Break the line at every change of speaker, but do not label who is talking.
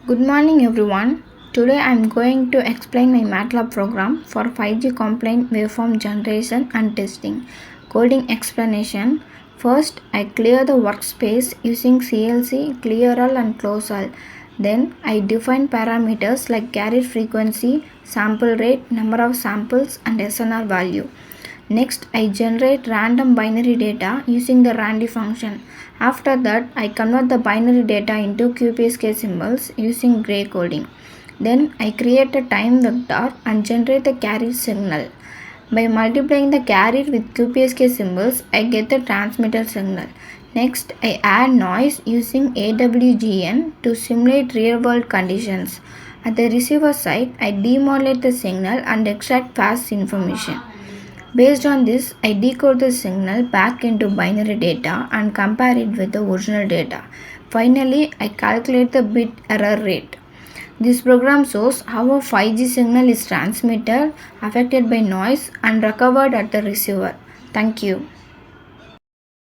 Good morning everyone. Today I am going to explain my MATLAB program for 5G compliant waveform generation and testing. Coding explanation. First, I clear the workspace using CLC, clear all and close all. Then I define parameters like carrier frequency, sample rate, number of samples and SNR value. Next, I generate random binary data using the randy function. After that, I convert the binary data into QPSK symbols using gray coding. Then I create a time vector and generate the carrier signal. By multiplying the carrier with QPSK symbols, I get the transmitter signal. Next, I add noise using AWGN to simulate real-world conditions. At the receiver side, I demodulate the signal and extract fast information. Based on this, I decode the signal back into binary data and compare it with the original data. Finally, I calculate the bit error rate. This program shows how a 5G signal is transmitted, affected by noise, and recovered at the receiver. Thank you.